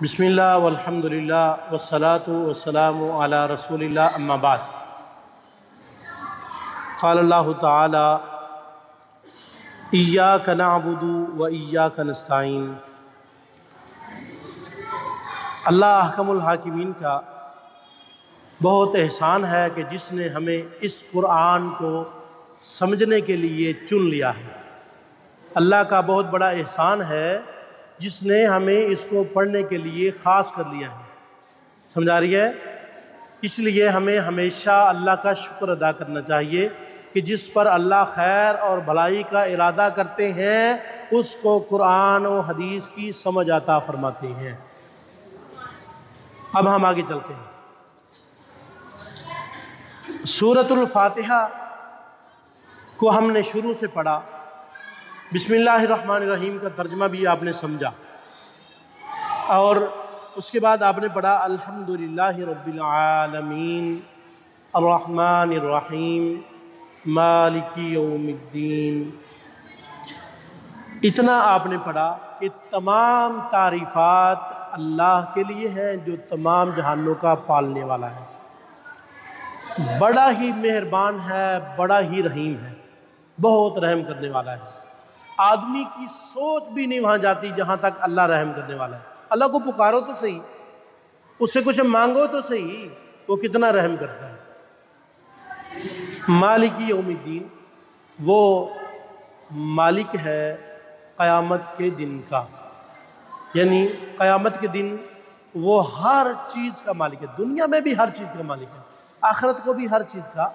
بسم اللہ والحمد للہ والصلاة والسلام علی رسول اللہ اما بعد قال اللہ تعالی ایاک نعبد و ایاک نستعین۔ اللہ احکم الحاکمین کا بہت احسان ہے کہ جس نے ہمیں اس قرآن کو سمجھنے کے لیے چن لیا ہے۔ اللہ کا بہت بڑا احسان ہے جس نے ہمیں اس کو پڑھنے کے لیے خاص کر لیا ہے۔ سمجھا رہی ہے؟ اس لیے ہمیں ہمیشہ اللہ کا شکر ادا کرنا چاہیے کہ جس پر اللہ خیر اور بھلائی کا ارادہ کرتے ہیں اس کو قرآن و حدیث کی سمجھ عطا فرماتے ہیں۔ اب ہم آگے چلتے ہیں۔ سورۃ الفاتحہ کو ہم نے شروع سے پڑھا، بسم اللہ الرحمن الرحیم کا ترجمہ بھی آپ نے سمجھا، اور اس کے بعد آپ نے پڑھا الحمدللہ رب العالمین الرحمن الرحیم مالک یوم الدین۔ اتنا آپ نے پڑھا کہ تمام تعریفات اللہ کے لیے ہیں جو تمام جہانوں کا پالنے والا ہے، بڑا ہی مہربان ہے، بڑا ہی رحیم ہے، بہت رحم کرنے والا ہے۔ آدمی کی سوچ بھی نہیں وہاں جاتی جہاں تک اللہ رحم کرنے والا ہے۔ اللہ کو پکارو تو صحیح، اس سے کچھ مانگو تو صحیح، وہ کتنا رحم کرتا ہے۔ مالک یوم الدین، وہ مالک ہے قیامت کے دن کا، یعنی قیامت کے دن وہ ہر چیز کا مالک ہے۔ دنیا میں بھی ہر چیز کا مالک ہے، آخرت کو بھی ہر چیز کا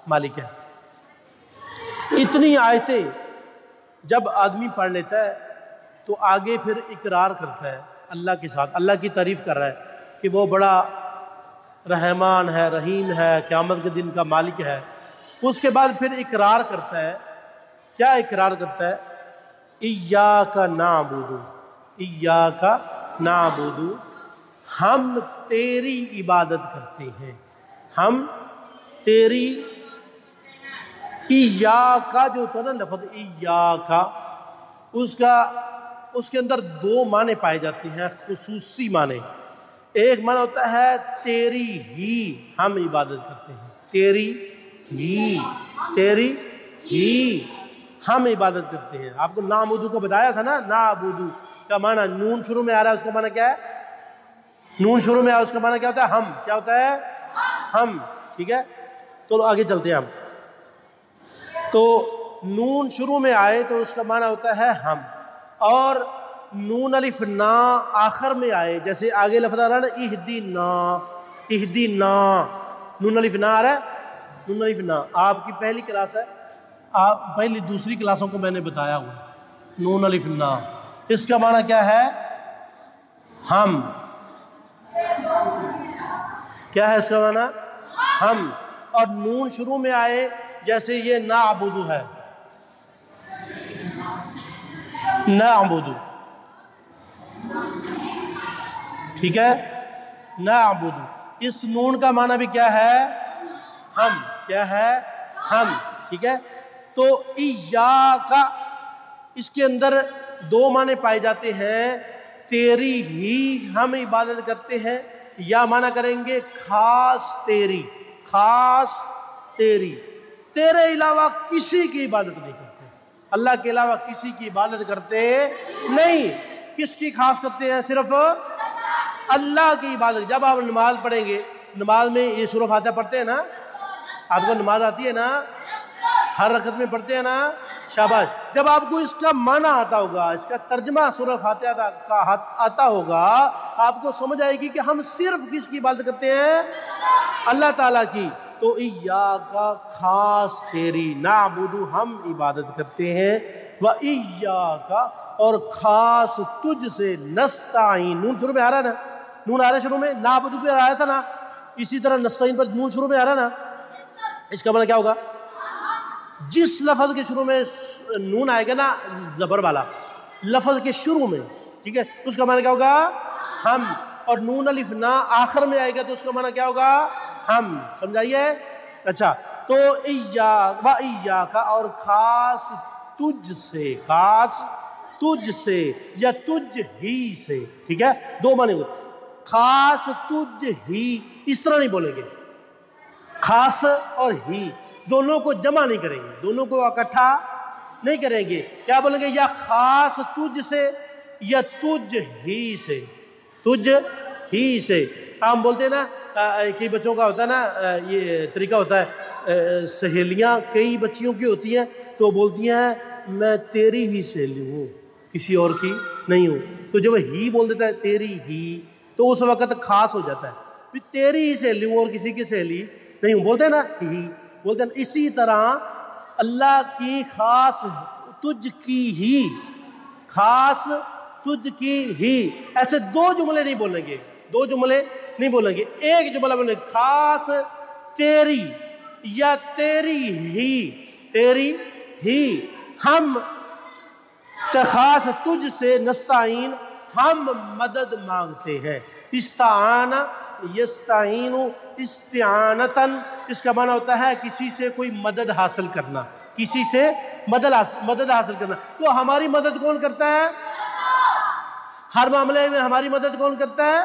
مالک ہے۔ اتنی آیتیں جب آدمی پڑھ لیتا ہے تو آگے پھر اقرار کرتا ہے اللہ کے ساتھ، اللہ کی تعریف کر رہا ہے کہ وہ بڑا رحمان ہے، رحیم ہے، قیامت کے دن کا مالک ہے۔ اس کے بعد پھر اقرار کرتا ہے، کیا اقرار کرتا ہے؟ ایاک نعبد، ایاک نعبد، ہم تیری عبادت کرتے ہیں، ہم تیری۔ ایاکا جو ہوتا ہے نا لفظ ایاکا، اس کے اندر دو معنی پائے جاتے ہیں، خصوصی معنی۔ ایک معنی ہوتا ہے تیری ہی ہم عبادت کرتے ہیں، تیری ہی ہم عبادت کرتے ہیں۔ آپ کو نعبدو کو بتایا تھا نا، نعبدو کا معنی نون شروع میں آ رہا ہے، اس کا معنی کیا ہے؟ نون شروع میں آ رہا ہے، اس کا معنی کیا ہوتا ہے؟ ہم۔ کیا ہوتا ہے؟ ہم۔ ٹھیک ہے، تو آگے چلتے ہیں ہم۔ تو نون شروع میں آئے تو اس کا معنی ہوتا ہے ہم، اور نون الف نا آخر میں آئے، جیسے آگے لفظ آ رہا ہے نا اہدینا، اہدینا، نون الف نا آ رہا ہے، نون الف نا۔ آپ کی پہلی کلاس ہے، آپ پہلی دوسری کلاسوں کو میں نے بتایا ہوا، نون الف نا، اس کا معنی کیا ہے؟ ہم۔ کیا ہے اس کا معنی؟ ہم۔ اور نون شروع میں آئے جیسے یہ نعبدو ہے، نعبدو، ٹھیک ہے، نعبدو، اس نون کا معنی بھی کیا ہے؟ ہم۔ کیا ہے؟ ہم۔ ٹھیک ہے، تو ایاکا، اس کے اندر دو معنی پائے جاتے ہیں، تیری ہی ہم عبادت کرتے ہیں، یا معنی کریں گے خاص تیری، خاص تیری، تیرے علاوہ کسی کی عبادت نہیں کرتے، اللہ کے علاوہ کسی کی عبادت کرتے نہیں۔ کس کی خاص کرتے ہیں؟ صرف اللہ کی عبادت۔ جب آپ نماز پڑھیں گے، نماز میں یہ سورۃ فاتحہ پڑھتے ہیں نا، آپ کو نماز آتی ہے نا، ہر رکعت میں پڑھتے ہیں نا، شاباش۔ جب آپ کو اس کا معنی آتا ہوگا، اس کا ترجمہ سورۃ فاتحہ کا آتا ہوگا، آپ کو سمجھ آئے گی کہ ہم صرف کس کی عبادت کرتے ہیں؟ اللہ تعالیٰ کی۔ تو ایاکا خاص تیری، نعبدو ہم عبادت کرتے ہیں، و ایاکا اور خاص تجھ سے، نستعین، نون شروع میں آ رہا ہے نا، نون آ رہا ہے شروع میں، نعبدو پہ آیا تھا نا، اسی طرح نستعین پر نون شروع میں آ رہا ہے نا، اس کا معنی کیا ہوگا؟ جس لفظ کے شروع میں نون آئے گا نا زبر والا، لفظ کے شروع میں، ٹھیک ہے، اس کا معنی کیا ہوگا؟ ہم۔ اور نون الف نا آخر میں آئے گا تو اس کا معنی کیا ہوگا؟ ہم۔ سمجھائیے؟ اچھا، تو ایاک و ایاکا اور خاص تجھ سے، خاص تجھ سے یا تجھ ہی سے، ٹھیک ہے، دو معنی ہوئے، خاص تجھ ہی، اس طرح نہیں بولیں گے، خاص اور ہی دونوں کو جمع نہیں کریں گے، دونوں کو اکٹھا نہیں کریں گے، کیا بولیں گے، یا خاص تجھ سے یا تجھ ہی سے، تجھ ہی سے۔ ہم بولتے ہیں نا، کئی بچوں کا ہوتا ہے نا، یہ طریقہ ہوتا ہے، سہیلیاں کئی بچیوں کی ہوتی ہیں تو بولتی ہیں میں تیری ہی سہیلی ہوں، کسی اور کی نہیں ہوں، تو جب ہی بول دیتا ہے تیری ہی تو اس وقت خاص ہو جاتا ہے، تیری ہی سہیلی ہوں اور کسی کی سہیلی نہیں ہوں، بولتے ہیں نا ہی، بولتے ہیں۔ اسی طرح اللہ کی خاص تجھ کی ہی، خاص تجھ کی ہی، ایسے دو جملے نہیں بولیں گے، دو جملے نہیں بولیں گے، ایک جملہ بولیں گے، خاص تیری یا تیری ہی، تیری ہی، ہم خاص تجھ سے نستعین، ہم مدد مانگتے ہیں۔ استعان یستعین استعانتاً، اس کا معنی ہوتا ہے کسی سے کوئی مدد حاصل کرنا، کسی سے مدد حاصل کرنا۔ تو ہماری مدد کون کرتا ہے؟ ہر معاملے میں ہماری مدد کون کرتا ہے؟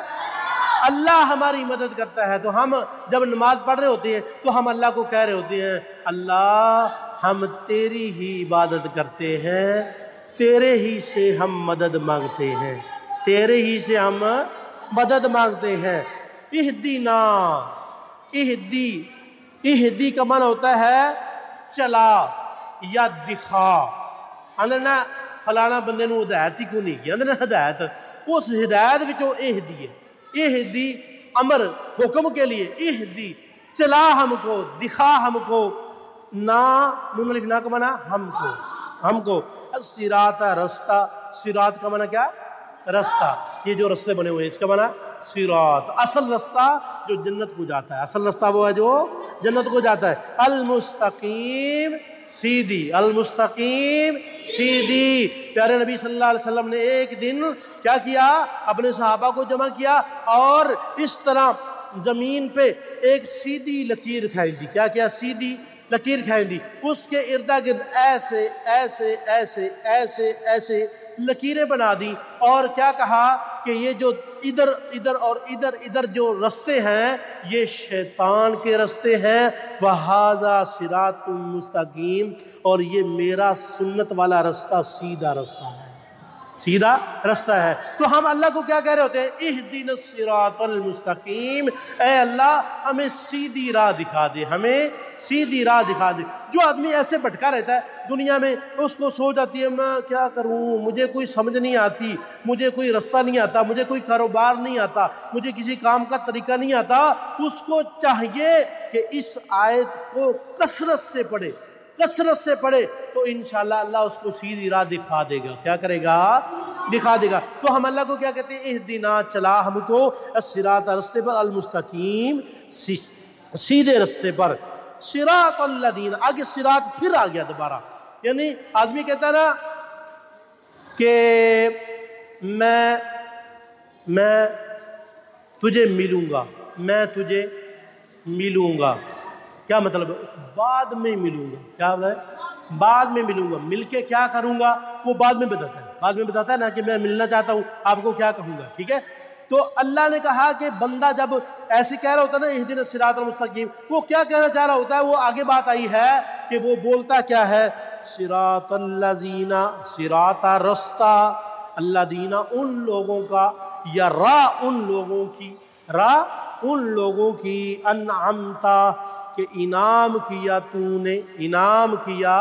اللہ ہماری مدد کرتا ہے۔ تو ہم جب نماز پڑھ رہے ہوتے ہیں تو ہم اللہ کو کہہ رہے ہوتے ہیں اللہ ہم تیری ہی عبادت کرتے ہیں، تیرے ہی سے ہم مدد مانگتے ہیں، تیرے ہی سے ہم مدد مانگتے ہیں۔ اہدینا، اہدی کا معنی ہوتا ہے چلا یا دکھا، اندر نا فلانا بندے نو ہدایت ہی کیوں نہیں کی، اندر نا ہدایت، اس ہدایت وچوں اہدی ہے، اہدی امر حکم کے لیے، اہدی چلا ہم کو، دکھا ہم کو، نا نون الف نا کا معنی ہم کو، صراط رستہ، صراط کا معنی کیا؟ رستہ، یہ جو رستے بنے ہوئے ہیں اس کا معنی صراط، اصل رستہ جو جنت کو جاتا ہے، اصل رستہ وہ ہے جو جنت کو جاتا ہے، المستقیم سیدھی، المستقیم سیدھی۔ پیارے نبی صلی اللہ علیہ وسلم نے ایک دن کیا کیا؟ اپنے صحابہ کو جمع کیا اور اس طرح زمین پہ ایک سیدھی لکیر کھینچ دی، کیا سیدھی لکیر کھینچ دی، اس کے ارد گرد ایسے ایسے ایسے ایسے ایسے لکیریں بنا دی، اور کیا کہا کہ یہ جو ادھر ادھر اور ادھر ادھر جو رستے ہیں یہ شیطان کے رستے ہیں، وَهَذَا صِرَاطٌ مُسْتَقِيمٌ، اور یہ میرا سنت والا رستہ سیدھا رستہ ہے، سیدھا رستہ ہے۔ تو ہم اللہ کو کیا کہہ رہے ہوتے ہیں؟ اہدنا الصراط المستقیم، اے اللہ ہمیں سیدھی راہ دکھا دے، ہمیں سیدھی راہ دکھا دے۔ جو آدمی ایسے بھٹکا رہتا ہے دنیا میں، اس کو سوچ آتی ہے میں کیا کروں، مجھے کوئی سمجھ نہیں آتی، مجھے کوئی رستہ نہیں آتا، مجھے کوئی کاروبار نہیں آتا، مجھے کسی کام کا طریقہ نہیں آتا، اس کو چاہیے کہ اس آیت کو کثرت سے پڑھے، کثرت سے پڑھے، تو انشاءاللہ اللہ اس کو سیدھی راہ دکھا دے گا۔ کیا کرے گا؟ دکھا دے گا۔ تو ہم اللہ کو کیا کہتے ہیں؟ اہدنا، چلا ہم کو، الصراط، رستے پر، المستقیم، سیدھے رستے پر، صراط الذین، آگے صراط پھر آ گیا دوبارہ، یعنی آدمی کہتا ہے نا کہ میں تجھے ملوں گا، میں تجھے ملوں گا، کیا مطلب ہے؟ بعد میں ملوں گا، کیا ہے؟ بعد میں ملوں گا، مل کے کیا کروں گا وہ بعد میں بتاتا ہے، بعد میں بتاتا ہے نا کہ میں ملنا چاہتا ہوں، آپ کو کیا کہوں گا، ٹھیک ہے؟ تو اللہ نے کہا کہ بندہ جب ایسے کہہ رہا ہوتا ہے نا اہدنا الصراط المستقیم، وہ کیا کہنا چاہ رہا ہوتا ہے؟ وہ آگے بات آئی ہے کہ وہ بولتا کیا ہے؟ صراط الذین، صراط رستہ، الذین ان لوگوں کا، یا راہ ان لوگوں کی، راہ ان لوگوں کی، انعمتا کہ انعام کیا تو نے، انعام کیا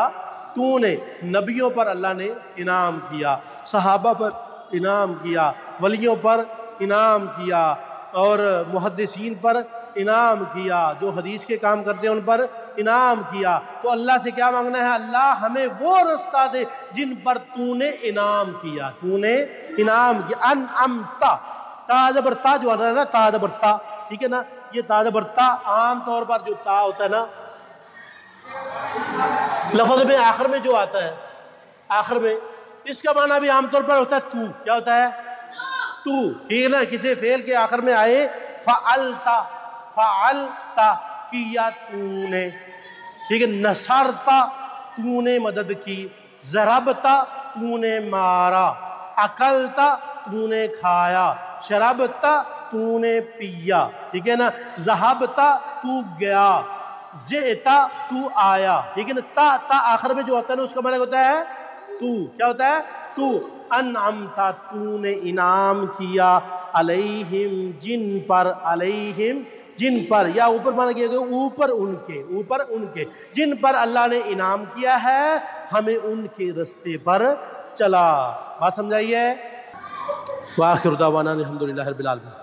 تو نے، نبیوں پر اللہ نے انعام کیا، صحابہ پر انعام کیا، ولیوں پر انعام کیا، اور محدثین پر انعام کیا، جو حدیث کے کام کرتے ہیں ان پر انعام کیا۔ تو اللہ سے کیا مانگنا ہے؟ اللہ ہمیں وہ رستہ دے جن پر تو نے انعام کیا، تو نے انعام کیا، انعمتا، تا زبر تا جو آتا ہے نا، تا زبر تا، ٹھیک ہے نا، یہ تا زبر تا عام طور پر جو تا ہوتا ہے نا لفظ میں آخر میں جو آتا ہے، آخر میں، اس کا معنی بھی عام طور پر ہوتا ہے تو، کیا ہوتا ہے؟ تو، ٹھیک ہے نا، کسی فعل کے آخر میں آئے فعلتا، فعلتا کیا تو نے، ٹھیک ہے، نصرتا تو نے مدد کی، ضربتا تو نے مارا، اکلتا تو نے کھایا، شربتا تو نے پیا، ٹھیک ہے نا، ذہبتا تو گیا، جئتا تو آیا، ٹھیک ہے نا۔ تا آخر میں جو ہوتا ہے نا اس کا معنی ہوتا ہے تو، کیا ہوتا ہے تو۔ انعمتا تو نے انعام کیا، علیہم جن پر، علیہم جن پر، یا اوپر معنی کیا گیا اوپر ان کے، اوپر ان کے، جن پر اللہ نے انعام کیا ہے ہمیں ان کے رستے پر چلا۔ بات سمجھائیے۔ وآخر دعوانا الحمدللہ رب العالمین۔